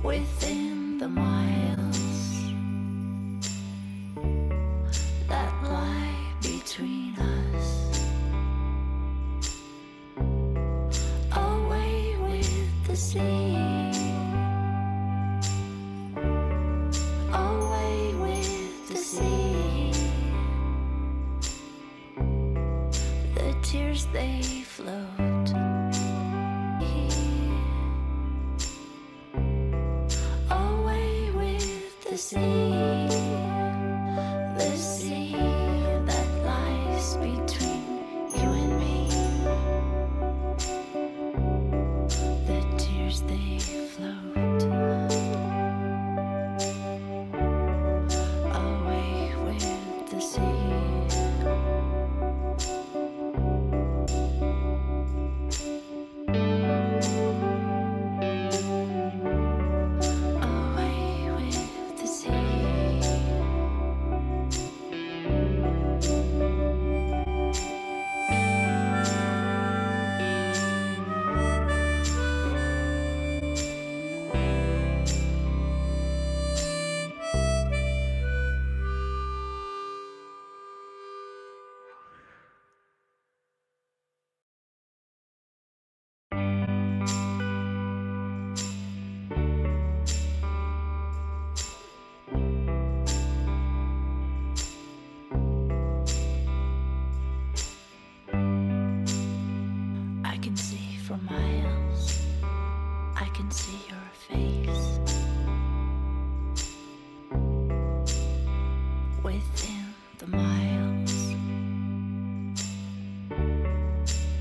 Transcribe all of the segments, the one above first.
within the miles that lie between us, away with the sea, away with the sea. The tears they float away with the sea that lies between you and me. The tears they float away with the sea. For miles, I can see your face within the miles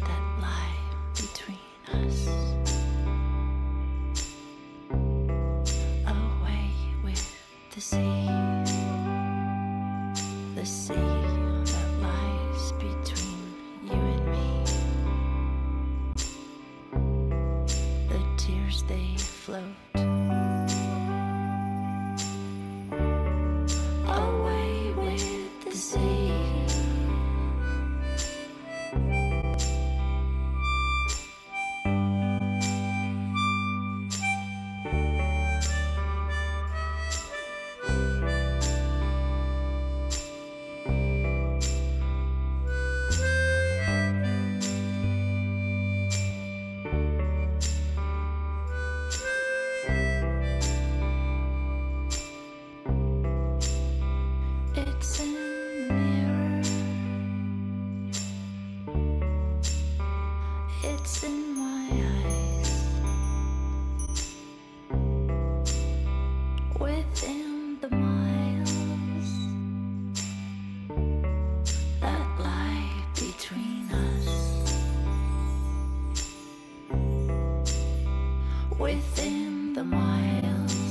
that lie between us, away with the sea that lies between you and me. Tears they float away with the sea. It's in the mirror, it's in my eyes, within the miles that lie between us, within the miles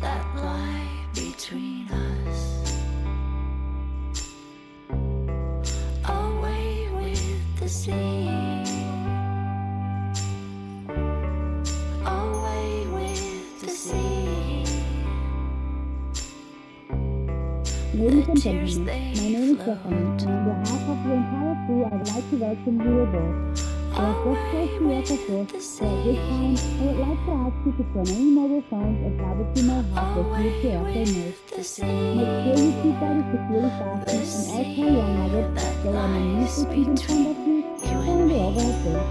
that lie between us, away with the sea, away with the sea. Ladies and gentlemen, my name is Stephanie, and on behalf of the entire crew, I would like to welcome you aboard. For our first place to IFAssistant, for this time, I would like to ask you to turn any mobile phones or tablets you may have with you to airplane mode. Make sure your seatbelt is securely fastened and all carry on luggage that are on the seat in front of you or in the overhead bin.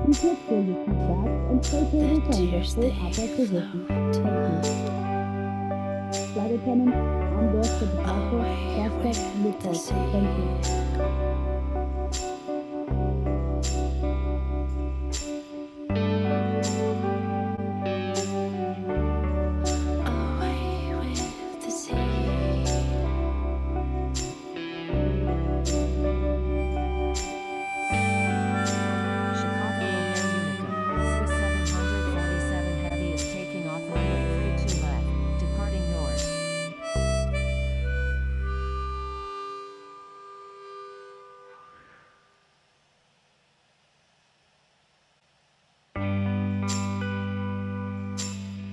Please make sure you keep back and stay cable for the full upright position. Thank you. Flight attendants, on board for departure, suspect, report. Thank you.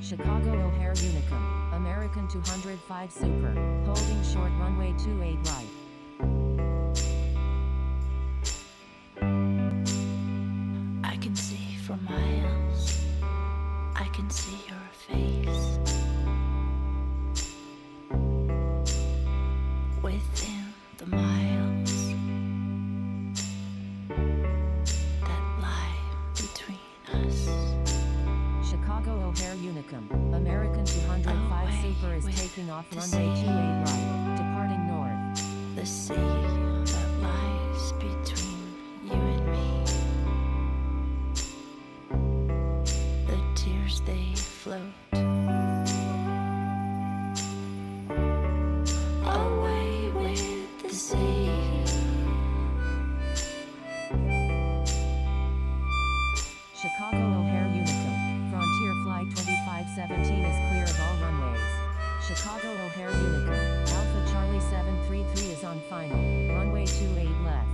Chicago O'Hare Unicum, American 205 Super, holding short runway 28 right. I can see for miles Unicum. American 205 Super is taking off runway 28 right, departing north. The sea that lies between you and me. The tears they float away with the sea. Chicago O'Hare Unicum. Frontier Flight 2517 is clear of all runways. Chicago O'Hare Unicum. Alpha Charlie 733 is on final. Runway 28 left.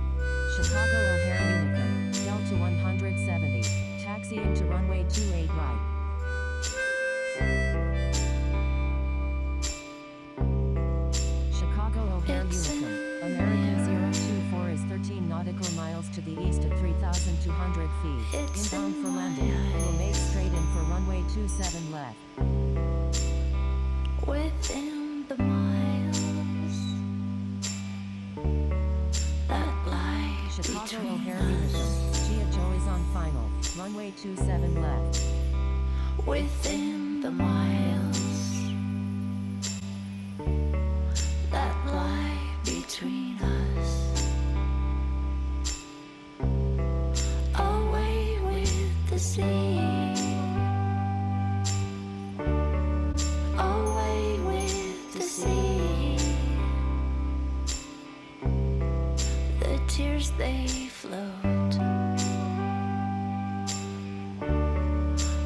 Chicago O'Hare Unicum. Delta 170. Taxiing to runway 28 right. Chicago O'Hare Unicum. American 024 is 13 nautical miles to the east at 3,200 feet. Inbound for landing. Will make straight in for runway 27 left. Within the miles that lie Chicago between O'Hare us. Unicum. Gia Joe is on final. Runway 27 left. Within the miles that lie between us. Away with the sea. Away with the sea. The tears they float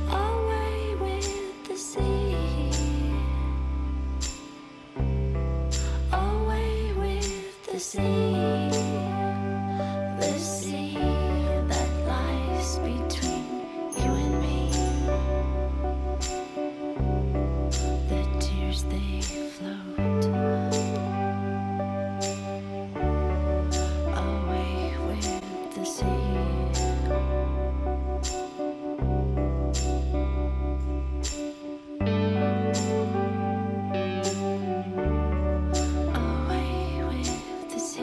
away with the sea. Away with the sea. The sea that lies between you and me. The tears they float away with the sea. Away with the sea.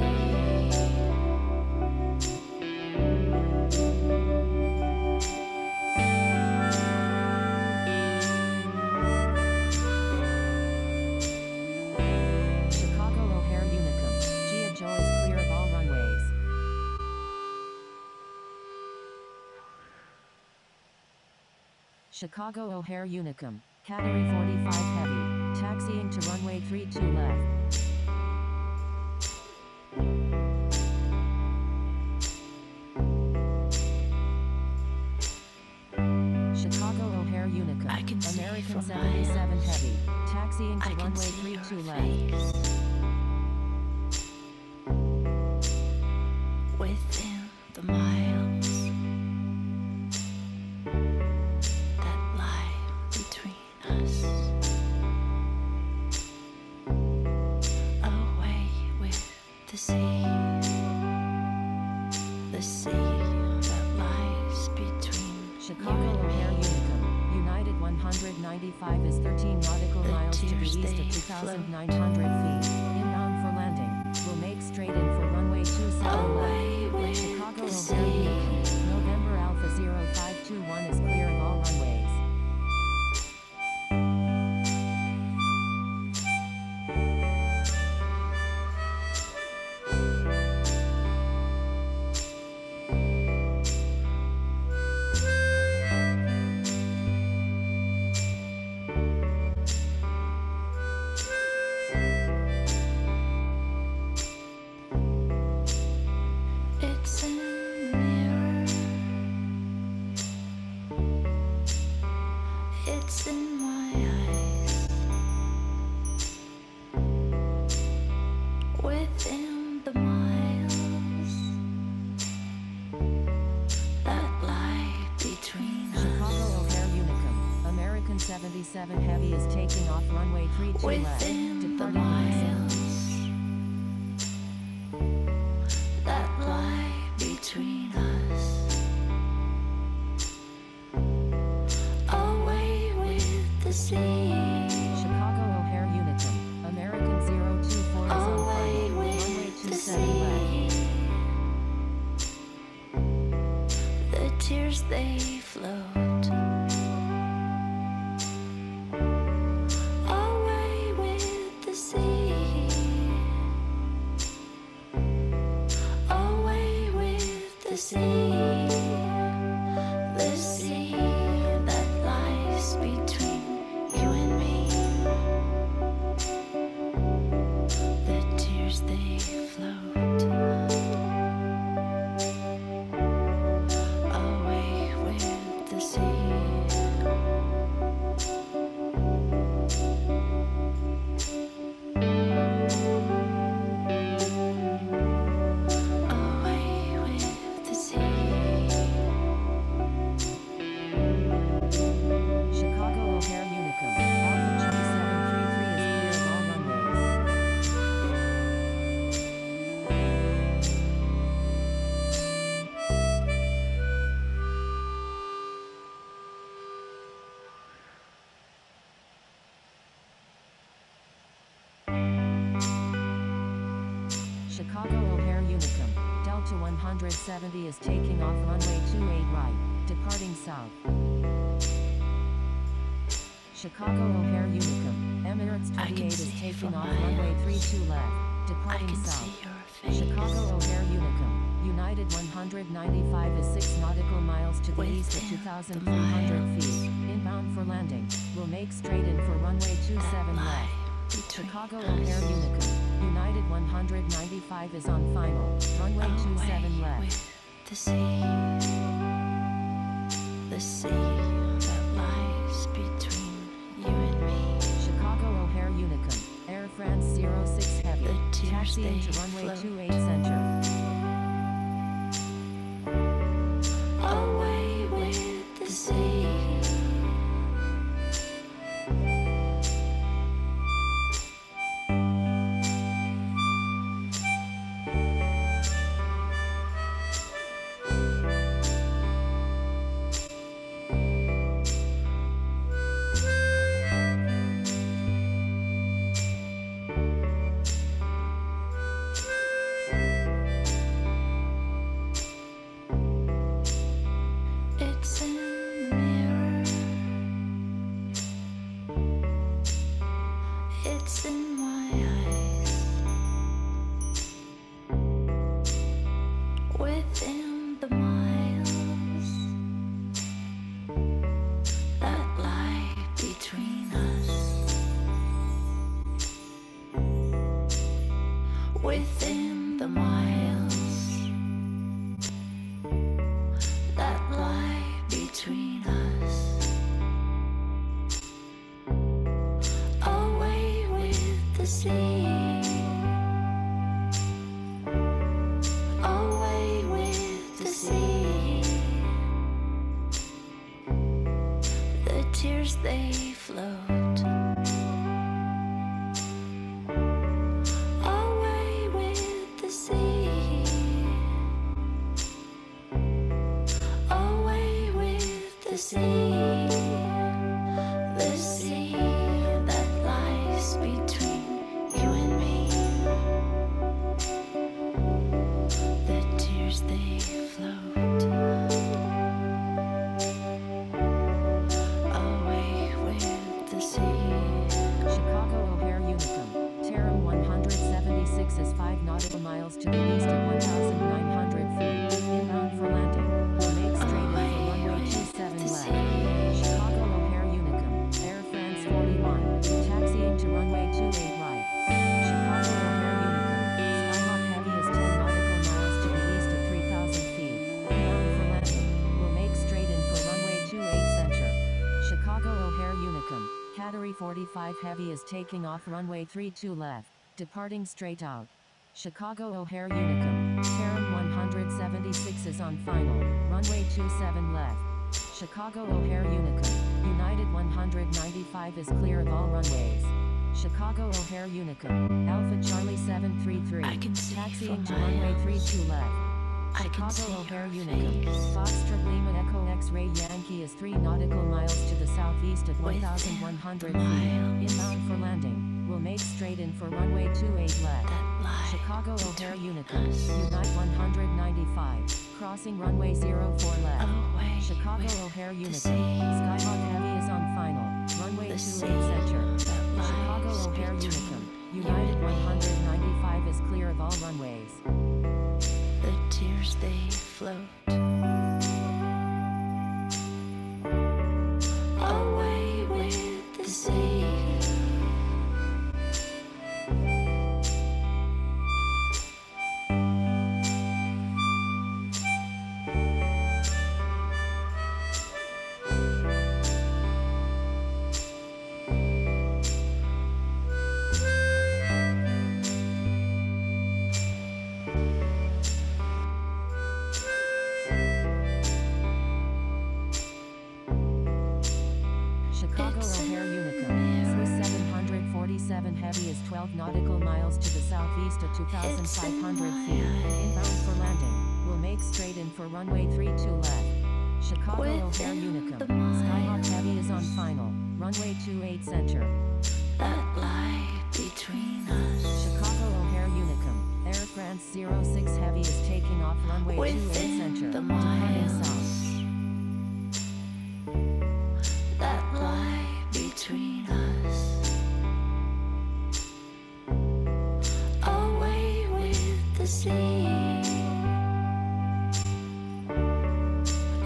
Chicago O'Hare Unicum. Gia Joe is clear of all runways. Chicago O'Hare Unicum. Category 45 Heavy. Taxiing to runway 32 left. Chicago O'Hare Unicum. I can see American from 77 miles. Heavy. Taxiing to I can runway see 32 your left. face within the miles that lie between us. Away with the sea. The sea that lies between Chicago you and O'Hare me. Unicum. United 195 is 13 nautical The miles to the tears east they at 2,900 feet. Inbound for landing. Will make straight in for runway 27 Away left. with Chicago the O'Hare sea. Unicum. November Alpha 0521 is clear of all runways. It's in the mirror. It's in my eyes. Within the miles that lie between Chicago us. O'Hare Unicum. American 77 Heavy is taking off runway 32 left. Within the Departing east. miles that lie between us. Away with the sea. Chicago O'Hare Unicum. American 024 is on Away final. Runway with the 27 left. sea. The tears they float 170 is taking off runway 28 right, departing south. Chicago O'Hare Unicum, Emirates 28 is taking off runway 32 left, I departing can south. see your face. Chicago O'Hare Unicum, United 195 is 6 nautical miles to the east at Within 2,300 feet, inbound for landing, will make straight in for runway 27 Lie left. between Chicago us. O'Hare Unicum, United 195 is on final, runway 27 Away left. with the sea that lies between you and me. Chicago O'Hare Unicum, Air France 06 Heavy, The tears taxiing they to runway flow. 28 center. Away with the sea. It's in the mirror. It's in my eyes. Within the miles that lie between us. Within the miles that lie between us. Away with the sea. Away with the sea. The tears they float. Away with the sea. Away with the sea. The sea that lies between you and me. The tears they float. Away with the sea. Chicago O'Hare Unicum, Taram 176 is 5 nautical miles to the east at 1,900 feet, inbound for landing, will make straight in for runway 27 left. Chicago O'Hare Unicum, Air France 41, taxiing to runway 28 right. Chicago O'Hare Unicum, Skyhawk Heavy is 10 nautical miles to the east at 3,000 feet, inbound for landing, will make straight in for runway 28 center. Chicago O'Hare Unicum, Category 45 Heavy is taking off runway 32 left, departing straight out. Chicago O'Hare Unicum, Taram 176 is on final, runway 27 left. Chicago O'Hare Unicum, United 195 is clear of all runways. Chicago O'Hare Unicum, Alpha Charlie 733, I can see taxiing to from runway miles. 32 left. I can see Chicago O'Hare your Unicum, face. Foxtrot Lima Echo X-Ray Yankee is 3 nautical miles to the southeast at 1,100 feet, miles. inbound for landing, will make straight in for runway 28 left. That lie Chicago O'Hare between Unicum, us. Unite 195, crossing runway 04 left. Away Chicago with O'Hare the Unicum, sea. Skyhawk Heavy is on final, runway 28 The sea center. that Chicago lies O'Hare between Unicum, you United and me. 195 is clear of all runways. The tears they float. Away with the sea. Chicago It's O'Hare in Unicum, the mirror. Swiss 747 Heavy is 12 nautical miles to the southeast at 2,500 my feet, eyes. inbound for landing, will make straight in for runway 32 left. Chicago O'Hare Within Unicum, the Skyhawk Heavy is on miles. final, runway 28 center. That lie between us. Chicago O'Hare Unicum, Air France 06 Heavy is taking off runway 28 within center, the departing south. miles that lie between us. Away with the sea,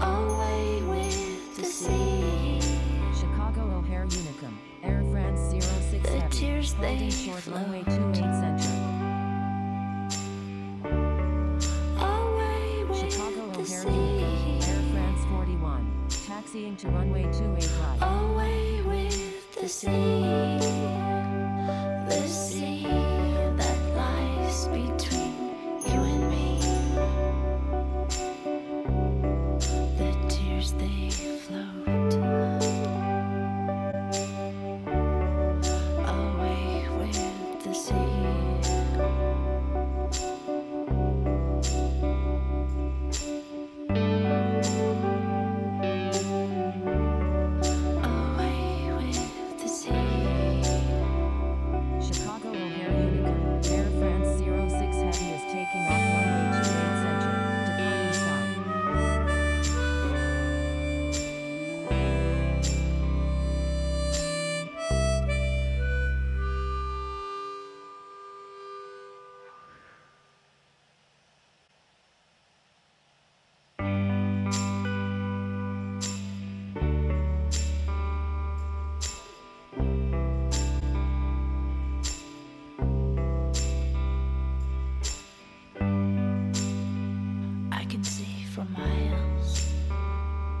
away with the sea. Chicago O'Hare Unicum, Air France 06 The Heavy, tears holding they short runway float. 28 center. Away with Chicago the O'Hare Unicum, sea, Air France 41, taxiing to runway 28 right. away with the sea that lies between you and me. The tears they float away with the sea. Away with the sea. Chicago O'Hare Unicum, Air France 06 Heavy is taking off runway 28 center, departing south. I can see for miles.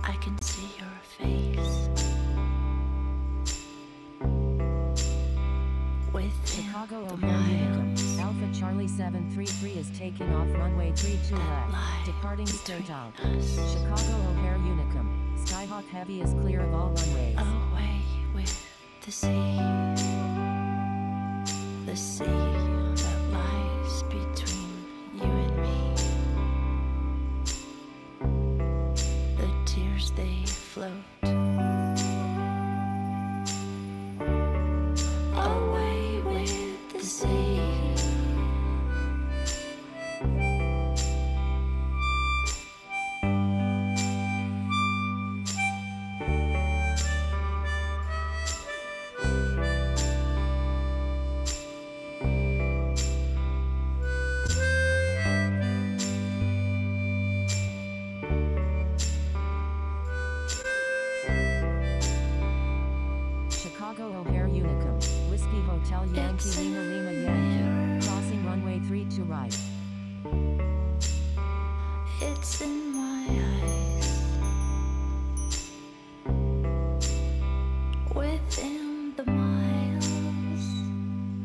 I can see your face. Within Chicago the O'Hare Unicum, miles Alpha Charlie 733 is taking off runway 32 that left, lie departing straight between out. us. Chicago O'Hare Unicum, Skyhawk Heavy is clear of all runways. Away with the sea. The sea that lies between you and me. The tears they float away with the sea. Chicago O'Hare Unicum, Whiskey Hotel Yankee It's in Lima Lima the Yankee, mirror. crossing runway 32 right. It's in my eyes. Within the miles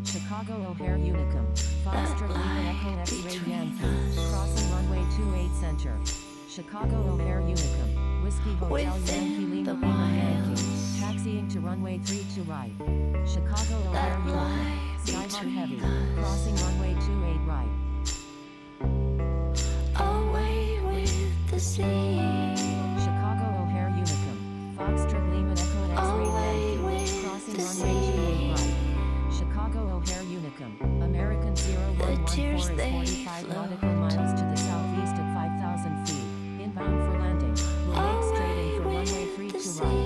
Chicago O'Hare Unicum, Foxtrot Lima lie Echo X-Ray between Yankee, us. crossing runway 28 center. Chicago O'Hare Unicum, Whiskey Hotel Within Yankee Lima the Lima Yankee, miles taxiing to runway 32 right. Chicago O'Hare that Unicum, lie Skyhawk Heavy, between us. crossing runway 28 right. Away with the sea. Chicago O'Hare Unicum, Foxtrot Lima Echo X-Ray Away Yankee, with crossing the runway 28 sea. right. Chicago O'Hare Unicum, American 0114 tears is they 45 float nautical miles to the southeast at 5,000 feet. Inbound for landing. Will make straight in for runway 32 right.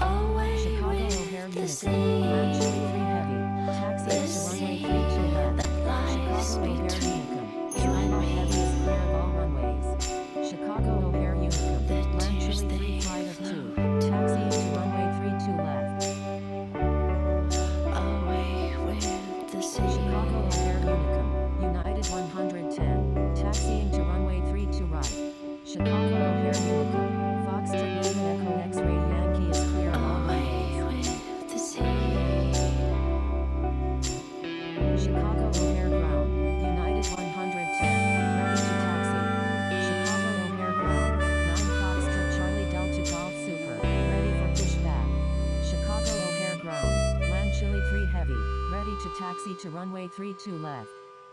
Away Chicago with O'Hare the Unicum, sea. land Chili 3 heavy, taxiing The to runway sea 32 left. that lies Chicago O'Hare between Unicum, you and Skyhawk Heavy me. is clear of all runways. Chicago O'Hare Unicum, The land tears Chili 3 they flight of 2, float taxiing to runway 32 left. away with the sea. Chicago O'Hare Unicum, United 110, taxiing to runway 32 right. Chicago O'Hare Unicum, Foxtrot Lima Echo X-Ray Yankee is clear of all Away runways. with the sea. Chicago O'Hare Ground, United 110, ready to taxi. Chicago O'Hare Ground, 9 Foxtrot Charlie Delta Golf Super, ready for pushback. Chicago O'Hare Ground, land Chili 3 Heavy, ready to taxi to runway 32 left.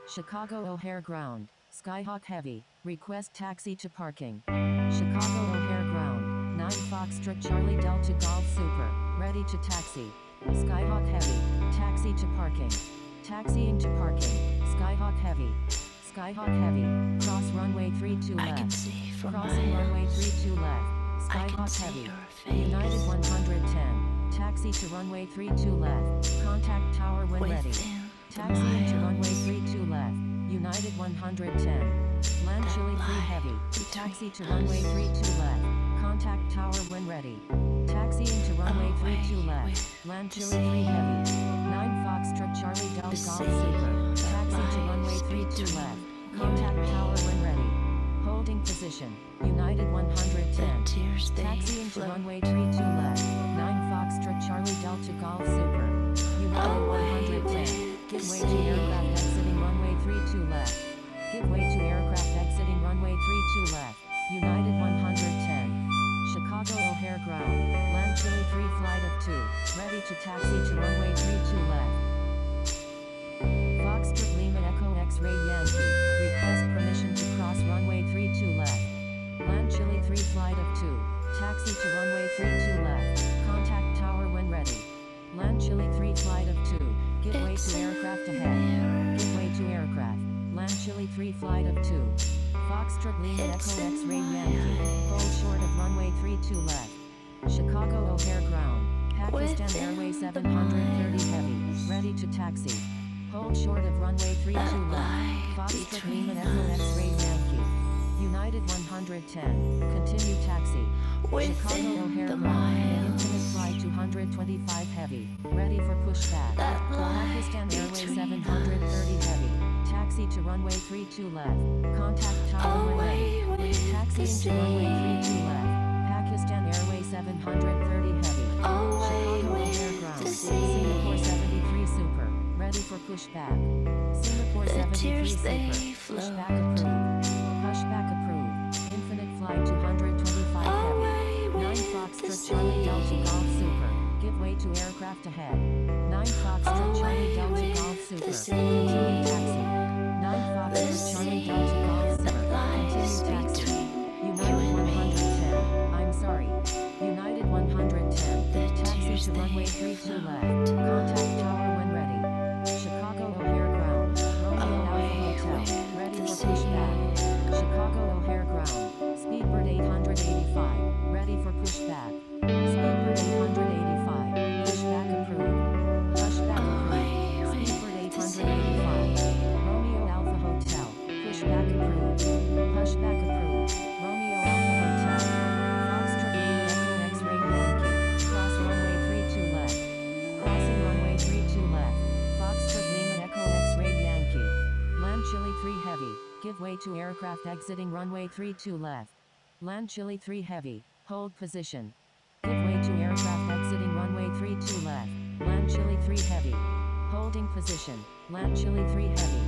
Chicago O'Hare Ground, Skyhawk Heavy, request taxi to parking. Chicago O'Hare Ground, 9 Foxtrot Charlie Delta Golf Super, ready to taxi. Skyhawk Heavy, taxi to parking. Taxiing to parking, Skyhawk Heavy. Skyhawk Heavy, cross runway 32 I left. can see from Crossing runway miles. 32 left. I can Skyhawk see Heavy. your face. United 110. Taxi to runway 32 left. Contact tower when ready. Within the Taxiing to runway miles. 32 left. United 110. Land Chili 3 Heavy. Taxi to runway 32 left. Contact tower when ready. Taxiing to runway 32 left. Land Chili 3 Heavy. 9 Foxtrot Charlie Del Golf Super. Taxi to runway 32 left. Contact tower when ready. Holding position. United 110. Tears they Taxiing to flow. runway 32 left. 9 Foxtrot Charlie Delta Golf Super. United 110. Give way to aircraft exiting runway 32 left. Give way to aircraft exiting runway 32 left. United 110. Chicago O'Hare Ground. Land Chili 3 flight of 2. Ready to taxi to runway 32 left. Foxtrot Lima Echo X-Ray Yankee. Request permission to cross runway 32 left. Land Chili 3 flight of 2. Taxi to runway 32 left. Contact tower when ready. Land Chili 3 flight of 2. Give way to aircraft ahead. Give way to aircraft. Land Chili 3 flight of 2. Foxtrot Lima Echo X-Ray Yankee. Hold short of runway 32 left. Chicago O'Hare Ground. Pakistan Airways 730 Heavy. Ready to taxi. Hold short of runway 32 left. Foxtrot Lima Echo X-Ray Yankee. United 110. Continue taxi. Chicago Within O'Hare the Ground. Infinite miles. flight 225 Heavy. Ready for pushback. That Pakistan lie Airways between 730 us. Heavy. Taxi to runway 32 left. Contact tower when ready. Away with Taxi the into runway sea. 32 left. Pakistan Airways 730 Heavy. Away Chicago with O'Hare Ground. the Singapore sea. 73 Super. Ready for pushback. Singapore The 73 tears they Super. Pushback float. approved. Pushback approved. Infinite flight 225 Heavy. Away 9 with the Foxtrot Charlie Delta sea. Golf Super. Give way to aircraft ahead. 9 Foxtrot Charlie Away Delta with Golf the Super. sea. Continue taxi. 9 The Foxtrot Charlie sea Delta Golf that Super. lies Continue taxi. between you United and me. 110. I'm sorry. United 110. The Taxi tears to they runway 32 float. left. Contact tower when ready. Chicago O'Hare Ground. Romeo Away Alpha Hotel. with Ready the for sea. pushback. Chicago O'Hare Ground. Speedbird 885. Ready for pushback. Speedbird 885. Pushback approved. Pushback Away approved. with Speedbird the sea. 885. Romeo Alpha Hotel. Pushback approved. Pushback approved. Romeo Alpha Hotel. Foxtrot Lima Echo X-Ray Yankee. Cross runway 32 left. Crossing runway 32 left. Foxtrot Lima Echo X-Ray Yankee. Land Chili 3 Heavy. Give way to aircraft exiting runway 32 left. Land Chili 3 Heavy. Hold position. Give way to aircraft exiting runway 32 left. Land Chili 3 Heavy. Holding position. Land Chili 3 Heavy.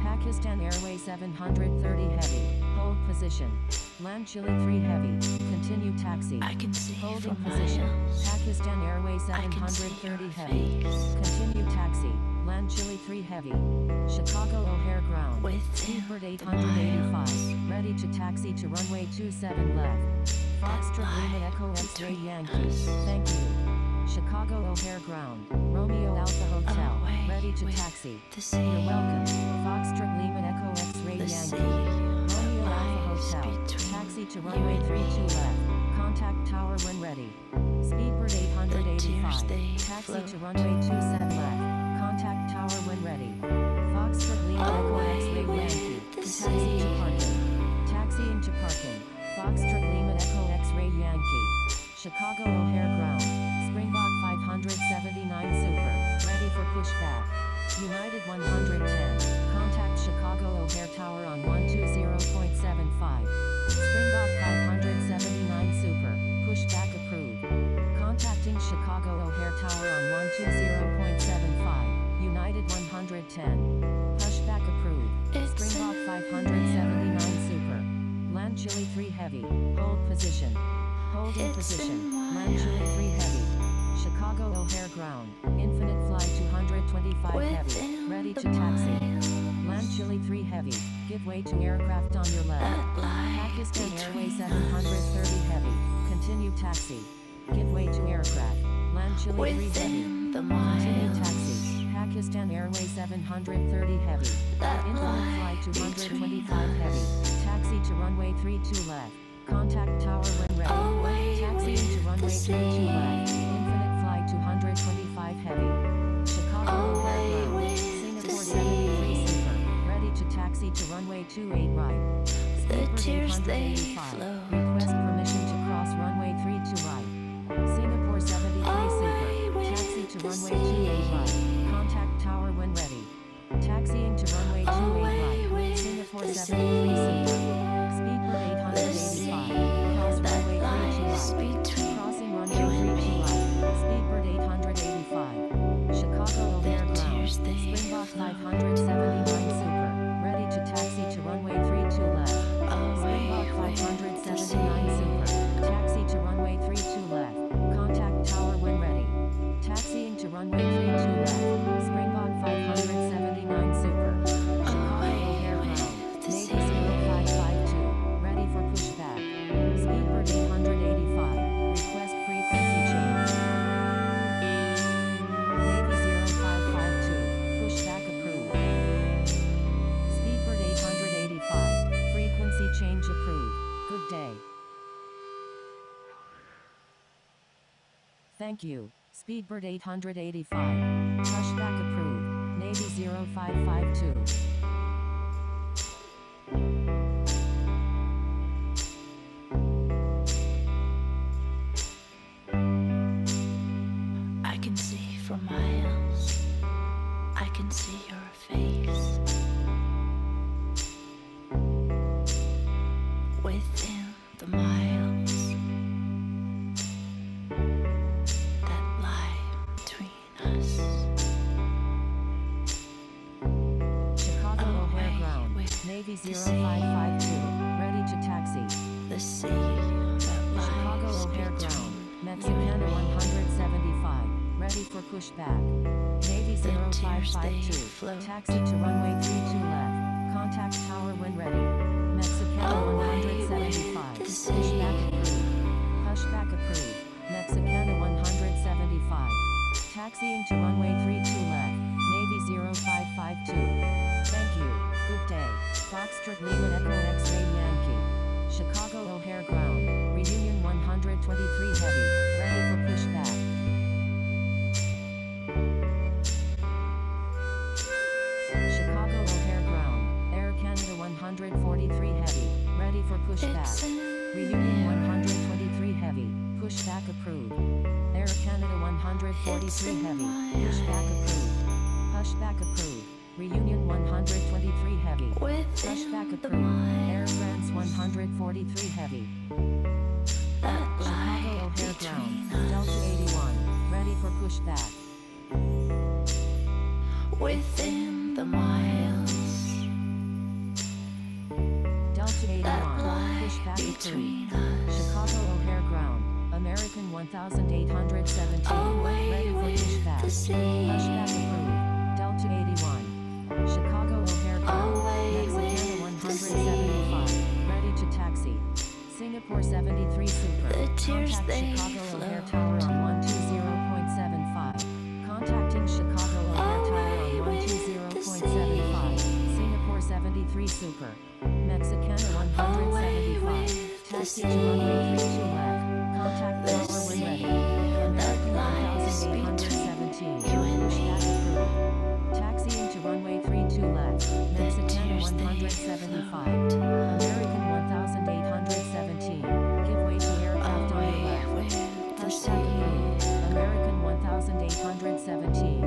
Pakistan Airways 730 Heavy. Hold position. Land Chili 3 Heavy. Continue taxi. I can see Holding from position. miles. Pakistan Airways I can see 730 your Heavy. face. Continue taxi. Land Chili 3 Heavy. Chicago O'Hare Ground. Within Speedbird the 885. miles. Ready to taxi to runway 27 left. Foxtrot Lima Echo X-Ray between Yankee. us. Thank you. Chicago O'Hare Ground. Romeo Alpha Hotel. Away Ready to with taxi. the sea. You're welcome. Foxtrot Lima Echo X-Ray The Yankee. sea Romeo that Alpha lies Hotel. between Taxi to you runway and 32 me. left. Contact tower when ready. Speedbird The tears 885. they Taxi to float. runway 27 left. Contact tower when ready. Foxtrot Lima Echo Away X-Ray with Yankee. the Taxi to sea. parking. Taxiing to parking. Foxtrot Lima Echo X-Ray Yankee. Chicago O'Hare Ground. Springbok 579 Super. Ready for pushback. United 110. Contact Chicago O'Hare Tower on 120.75. Springbok 579 Super. Pushback approved. Contacting Chicago O'Hare Tower on 120.75. United 110. Pushback approved. Springbok 579 Super. Land Chili 3 Heavy. Hold position. Holding It's position. in Land Chili 3 Heavy. Chicago O'Hare Ground. Infinite flight 225 Heavy. Within Ready the to taxi. miles. Land Chili 3 Heavy. Give way to aircraft on your left. That lie Pakistan Airways between 730 us. Heavy. Continue taxi. Give way to aircraft. Land Chili 3 Heavy. Within the Continue taxi. Pakistan Airways 730 heavy. Infinite flight 225 heavy. Taxi to runway 32 left. Contact tower when ready. Taxiing to runway 32 left. Infinite flight 225 heavy. Chicago O'Hare Singapore 73 Super. Ready to taxi to runway 28 right. Speedbird 885. Request permission to cross runway 32 right. Singapore 73 Super. Taxi to runway 28 right. Contact tower when ready. Taxiing to runway 28 right. Singapore 73 Super. Speedbird 885. Cross runway 32 right. Crossing runway 32 right. Speedbird 885. Chicago O'Hare ground. Springbok 579 Super. Ready to taxi to runway 32 left. Springbok 579 Super. Taxi to runway 32 left. Contact tower when ready. Taxiing to runway 32 left. Springbok 579 Super. Chicago O'Hare ground. Navy 0552. Ready for pushback. Speedbird 885. Request frequency change. Navy 0552. Pushback approved. Speedbird 885. Frequency change approved. Good day. Thank you. Speedbird 885. Pushback approved. Navy 0552. I can see for miles. I can see your face within the miles that lie between us. Chicago O'Hare ground. with Navy the 0552. Ready to taxi. The sea that Chicago lies O'Hare ground. between Mexicana 175. Ready for pushback. Navy The tears they 0552. flow. Taxi to runway 32 left. Contact tower when ready. Mexicana Away 175. with the sea. Pushback approved. Pushback approved. Mexicana 175. Taxiing to runway 32 left. Navy 0552. Thank you. Good day. Foxtrot Lima Echo X-Ray Yankee. Chicago O'Hare ground. Reunion 123 heavy. Ready for pushback. Chicago O'Hare ground. Air Canada 143 heavy. Ready for pushback. It's in Reunion there. 123 heavy. Pushback approved. Air Canada 143 heavy. Pushback approved. Pushback approved. Reunion 123 heavy. Pushback Within the approved. Air miles France 143 heavy. that Chicago lie O'Hare ground. between Delta us. 81. Ready for pushback. Within the miles Delta that 81. lie Pushback approved. between us. Chicago O'Hare ground. American 1817. Away Ready for with pushback. the sea. Pushback approved. Delta 81. Chicago O'Hare ground. Away Mexicana with the 175. Ready to taxi. Singapore 73 Super. The tears Contact they Chicago O'Hare flow. Tower on 120.75. Contacting Chicago O'Hare Tower on Away with the 120.75. Singapore 73 Super. Mexicana 175. Taxi to runway 32 left. Contact The tower when sea ready. that American lies 1817. you and Pushback me. approved. Taxiing to runway 32 left. Mexicana tears they 175. flow. American 1817. Give way to aircraft on your Away left. with the Pushback approved. sea. American 1817.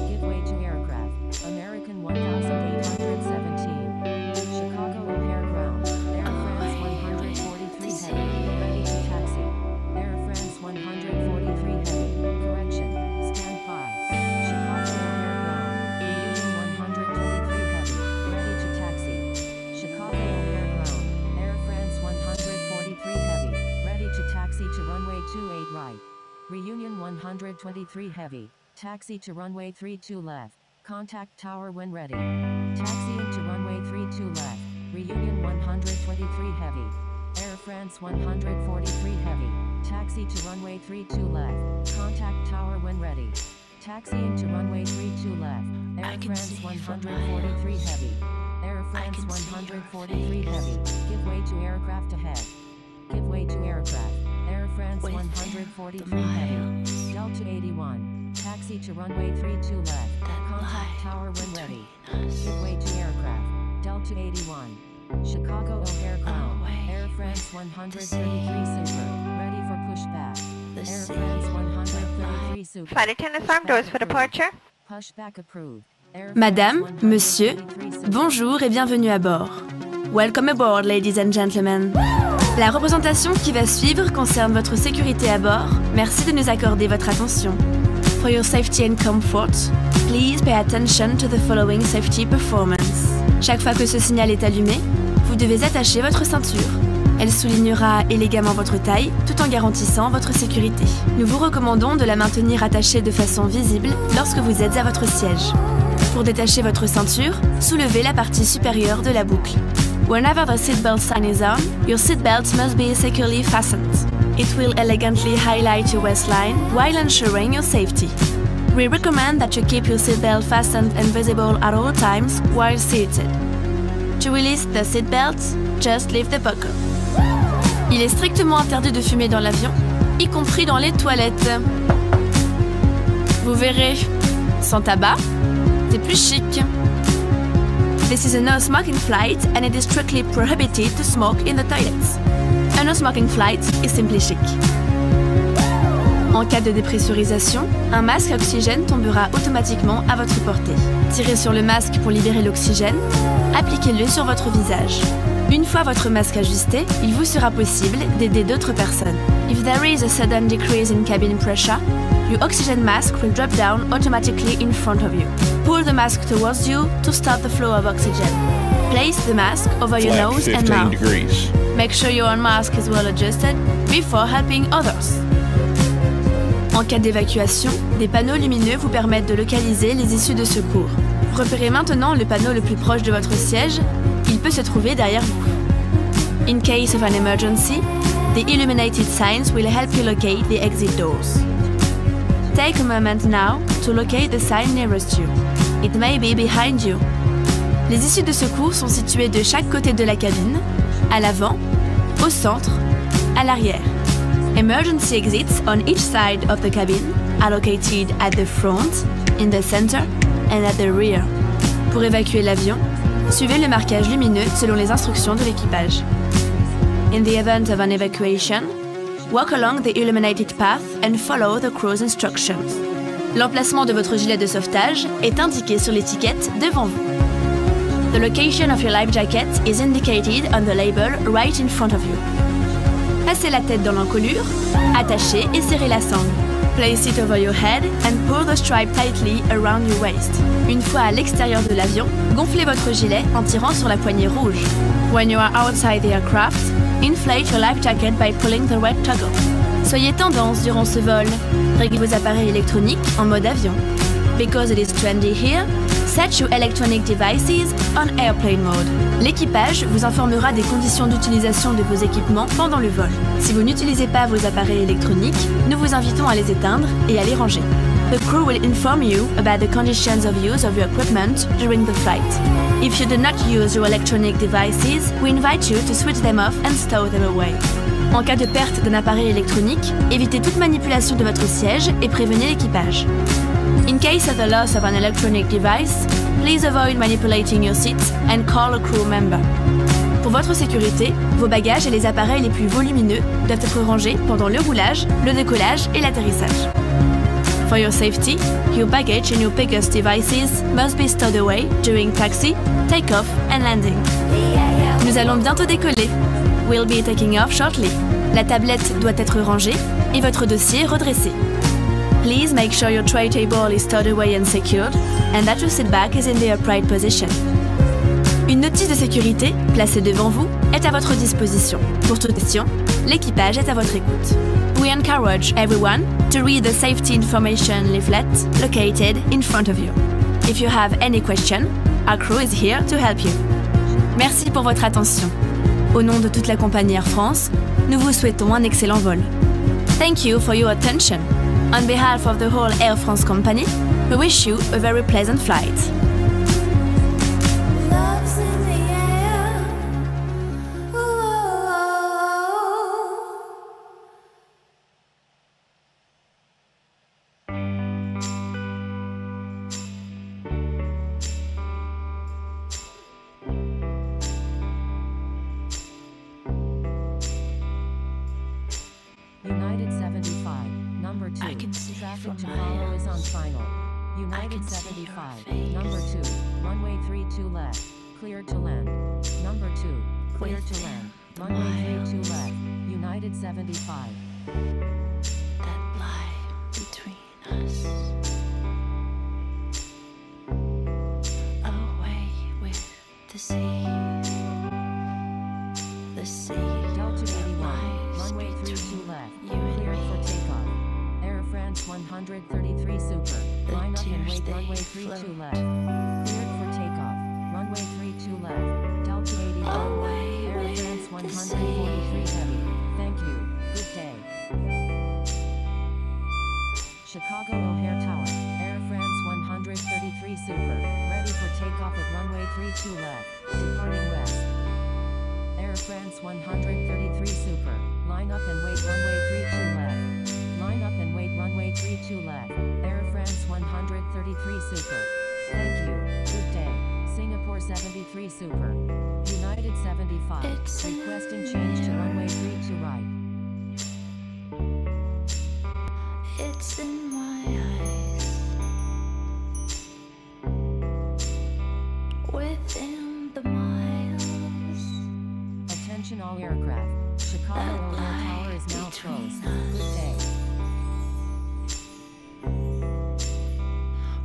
Give way to aircraft. American 1817. Chicago O'Hare ground. Air France 143 heavy. Ready to taxi. Air France 143 heavy. Correction. Stand by. Chicago O'Hare ground. Reunion 123 heavy. Ready to taxi. Chicago O'Hare ground. Air France 143 heavy. Ready to taxi to runway 28 right. Reunion 123 heavy. Taxi to runway 32 left. Contact tower when ready. Taxiing to runway 32 left. Reunion 123 heavy. Air France 143 heavy. Taxi to runway 32 left. Contact tower when ready. Taxiing to runway 32 left. Air France 143 heavy. Air France 143 heavy. Give way to aircraft ahead. Give way to aircraft. Air France 143 heavy. Delta 81. Taxi to runway 32 left. Contact tower when ready. Give way to aircraft. Delta 81. Chicago O'Hare ground. Air France 133 super. Ready for pushback. Air France 133 super. Flight attendants arm doors for departure. Pushback approved. Madame, monsieur, bonjour et bienvenue à bord. Welcome aboard, ladies and gentlemen. La représentation qui va suivre concerne votre sécurité à bord. Merci de nous accorder votre attention. For your safety and comfort, please pay attention to the following safety performance. Chaque fois que ce signal est allumé, vous devez attacher votre ceinture. Elle soulignera élégamment votre taille, tout en garantissant votre sécurité. Nous vous recommandons de la maintenir attachée de façon visible lorsque vous êtes à votre siège. Pour détacher votre ceinture, soulevez la partie supérieure de la boucle. Whenever the seatbelt sign is on, your seatbelt must be securely fastened. It will elegantly highlight your waistline while ensuring your safety. We recommend that you keep your seatbelt fastened and visible at all times while seated. To release the seatbelt, just leave the buckle. Il est strictement interdit de fumer dans l'avion, y compris dans les toilettes. Vous verrez, sans tabac, c'est plus chic. This is a no-smoking flight and it is strictly prohibited to smoke in the toilets. A no-smoking flight is simply chic. En cas de dépressurisation, un masque à oxygène tombera automatiquement à votre portée. Tirez sur le masque pour libérer l'oxygène, appliquez-le sur votre visage. Une fois votre masque ajusté, il vous sera possible d'aider d'autres personnes. If there is a sudden decrease in cabin pressure, your oxygen mask will drop down automatically in front of you. Pull the mask towards you to start the flow of oxygen. Place the mask over your nose and mouth. Degrees. Make sure your own mask is well adjusted before helping others. En cas d'évacuation, des panneaux lumineux vous permettent de localiser les issues de secours. Repérez maintenant le panneau le plus proche de votre siège. Il peut se trouver derrière vous. In case of an emergency, the illuminated signs will help you locate the exit doors. Take a moment now to locate the sign nearest you. It may be behind you. Les issues de secours sont situées de chaque côté de la cabine, à l'avant, au centre, à l'arrière. Emergency exits on each side of the cabin are located at the front, in the center, and at the rear. Pour évacuer l'avion, suivez le marquage lumineux selon les instructions de l'équipage. In the event of an evacuation, walk along the illuminated path and follow the crew's instructions. L'emplacement de votre gilet de sauvetage est indiqué sur l'étiquette devant vous. The location of your life jacket is indicated on the label right in front of you. Passez la tête dans l'encolure, attachez et serrez la sangle. Place it over your head and pull the stripe tightly around your waist. Une fois à l'extérieur de l'avion, gonflez votre gilet en tirant sur la poignée rouge. When you are outside the aircraft, inflate your life jacket by pulling the red toggle. Soyez tendance durant ce vol. Réglez vos appareils électroniques en mode avion. Because it is trendy here, set your electronic devices on airplane mode. L'équipage vous informera des conditions d'utilisation de vos équipements pendant le vol. Si vous n'utilisez pas vos appareils électroniques, nous vous invitons à les éteindre et à les ranger. The crew will inform you about the conditions of use of your equipment during the flight. If you do not use your electronic devices, we invite you to switch them off and stow them away. En cas de perte d'un appareil électronique, évitez toute manipulation de votre siège et prévenez l'équipage. In case of the loss of an electronic device, please avoid manipulating your seat and call a crew member. Pour votre sécurité, vos bagages et les appareils les plus volumineux doivent être rangés pendant le roulage, le décollage et l'atterrissage. For your safety, your baggage and your biggest devices must be stowed away during taxi, takeoff and landing. Nous allons bientôt décoller. We'll be taking off shortly. La tablette doit être rangée et votre dossier redressé. Please make sure your tray table is stowed away and secured, and that your seat back is in the upright position. Une notice de sécurité, placée devant vous, est à votre disposition. Pour toute question, l'équipage est à votre écoute. We encourage everyone to read the safety information leaflet located in front of you. If you have any question, our crew is here to help you. Merci pour votre attention. Au nom de toute la compagnie Air France, nous vous souhaitons un excellent vol. Thank you for your attention. On behalf of the whole Air France company, we wish you a very pleasant flight. Love's in the air. Ooh. United 75, number 2. I can see Traffic for to follow is on miles. final. I United can see your 75, face. number 2. Runway 32 left. Clear to land. Number 2. Clear to Within land. the Runway 32 miles. left. United 75. That lie between us. Away with the sea. The sea Delta that 81, lies runway 32 between left. you and Cleared for me. takeoff. Air France 133 Super. The Line up and tears wait. they Runway 32 float. left. Cleared for takeoff. Runway 32 left. Delta 81. Away Air with France the 143 sea. Heavy. Thank you. Good day. Chicago O'Hare Tower. Air France 133 Super. Ready for takeoff at runway 32 left. Departing west. Air France 133 Super. Line up and wait. Runway 32 left. Line up and wait. Runway 32 left. Air France 133 Super. Thank you. Good day. Singapore 73 Super. United 75. It's in Requesting change to runway 32 right. It's in my eyes. Within the miles. Attention all aircraft. Chicago That O'Hare lie Tower is now between closed. us. Good day.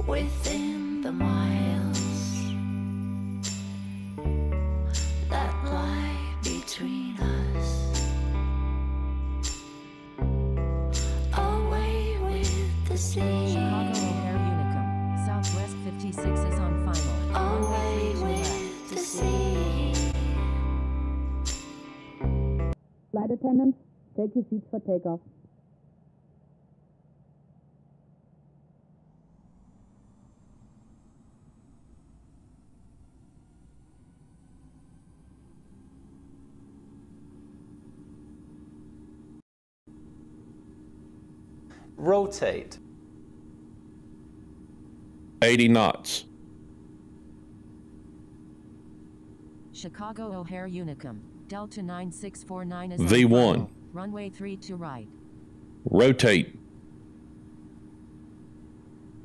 Within the miles. That lie between us. Away with the sea. Chicago O'Hare Unicum. Southwest 56 is on final. Away Runway 32 left. with the sea. Flight attendants, take your seats for takeoff. Rotate. 80 knots. Chicago O'Hare Unicum. Delta 9649 is V1. on final. Runway 32 right. Rotate.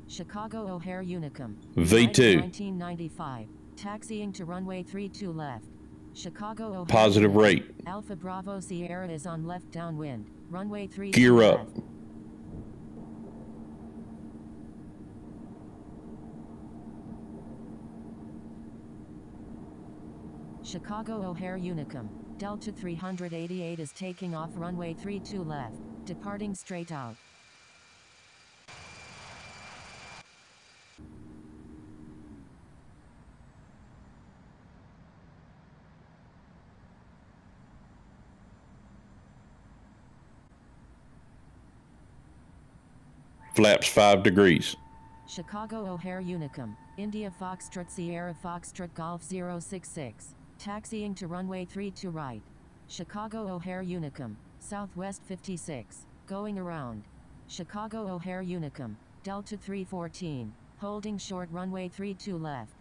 Chicago O'Hare Unicum. V2. 1995. Taxiing to runway 32 left. Chicago O'Hare Positive Unicum. rate. Alpha Bravo Sierra is on left downwind. Runway 32 Gear left. up. Chicago O'Hare Unicum. Delta 388 is taking off runway 32 left. Departing straight out. Flaps 5 degrees. Chicago O'Hare Unicum. India Foxtrot Sierra Foxtrot Golf 066. Taxiing to runway 32 right. Chicago O'Hare Unicum. Southwest 56. Going around. Chicago O'Hare Unicum. Delta 314. Holding short runway 32 left.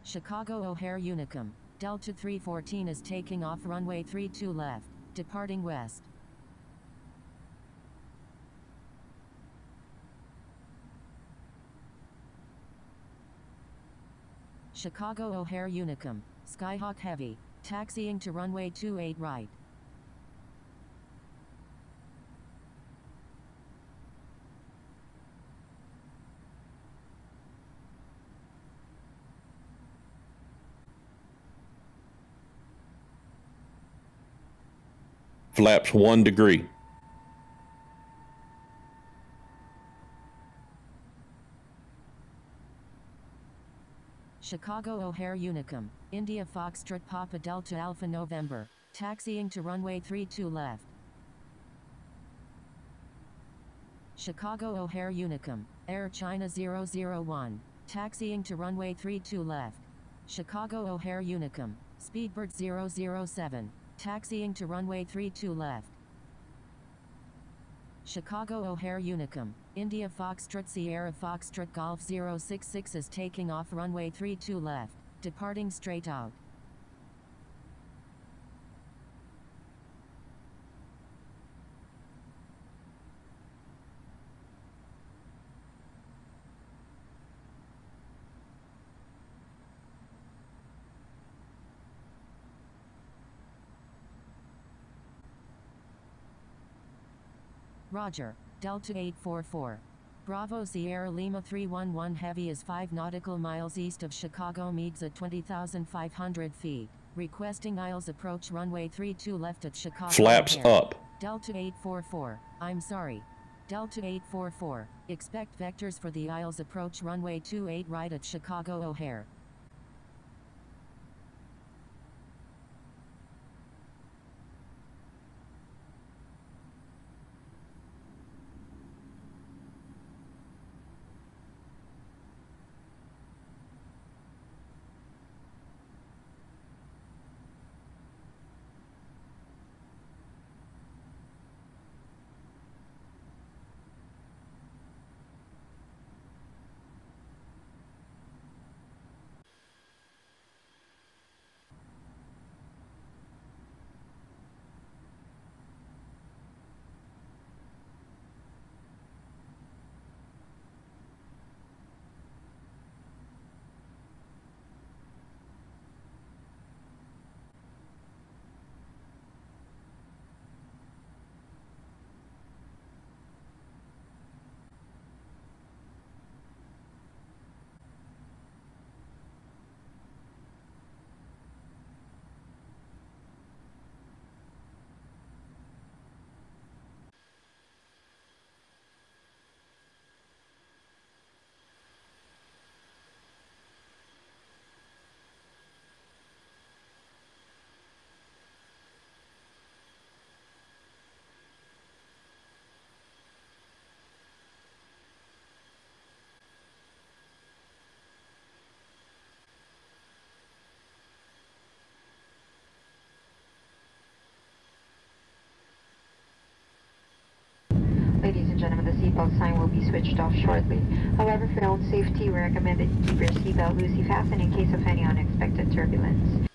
Chicago O'Hare Unicum. Delta 314 is taking off runway 32 left. Departing west. Chicago O'Hare Unicum. Skyhawk Heavy. Taxiing to runway 28 right. Flaps 1 degree. Chicago O'Hare Unicum, India Foxtrot Papa Delta Alpha November, taxiing to runway 32 left. Chicago O'Hare Unicum, Air China 001, taxiing to runway 32 left. Chicago O'Hare Unicum, Speedbird 007, taxiing to runway 32 left. Chicago O'Hare Unicum, India Foxtrot Sierra Foxtrot Golf 066 is taking off runway 32 left, departing straight out. Roger, Delta 844. Bravo Sierra Lima 311 Heavy is 5 nautical miles east of Chicago Meads at 20,500 feet. Requesting aisles approach runway 32 left at Chicago Flaps O'Hare. up. Delta 844, I'm sorry. Delta 844, expect vectors for the aisles approach runway 28 right at Chicago O'Hare. Ladies and gentlemen, the seatbelt sign will be switched off shortly. However, for your own safety, we recommend that you keep your seatbelt loosely fastened in case of any unexpected turbulence.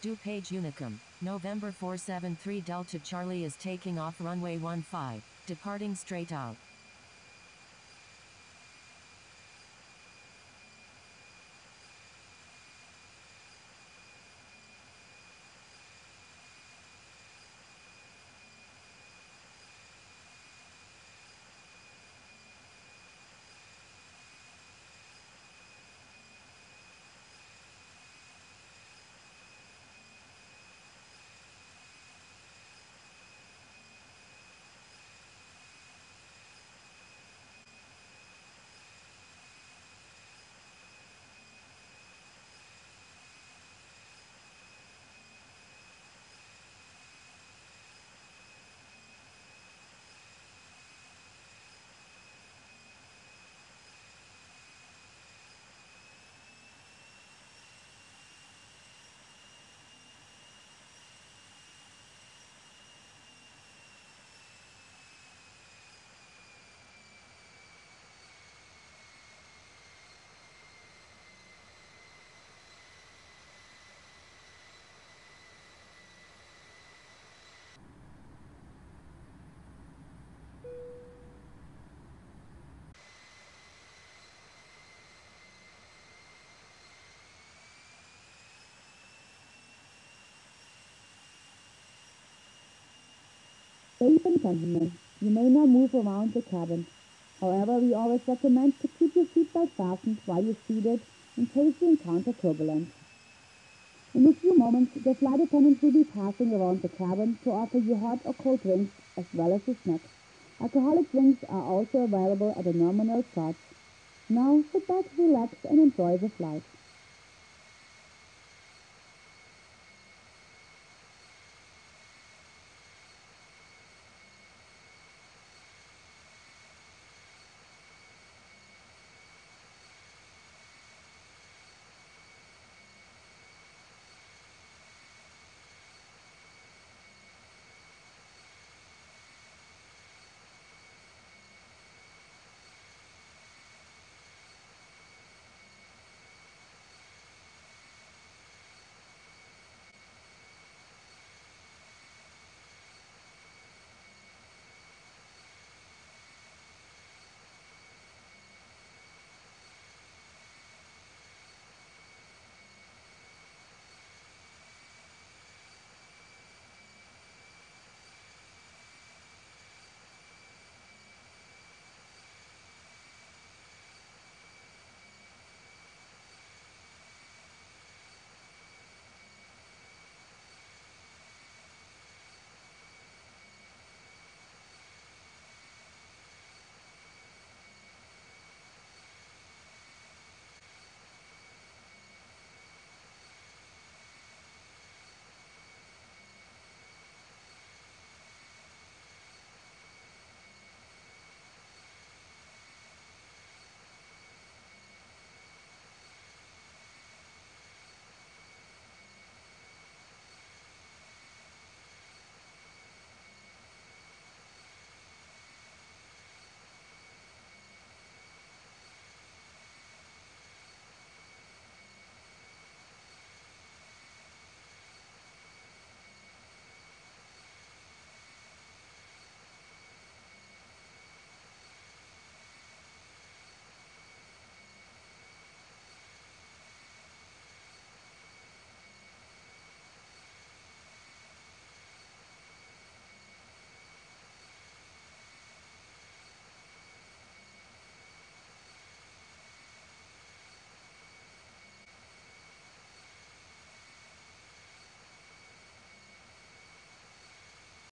DuPage Unicum, November 473 Delta Charlie is taking off runway 15, departing straight out. Ladies and gentlemen, you may now move around the cabin. However, we always recommend to keep your seatbelt fastened while you're seated in case you encounter turbulence. In a few moments, the flight attendants will be passing around the cabin to offer you hot or cold drinks as well as a snack. Alcoholic drinks are also available at the nominal charge. Now sit back, relax, and enjoy the flight.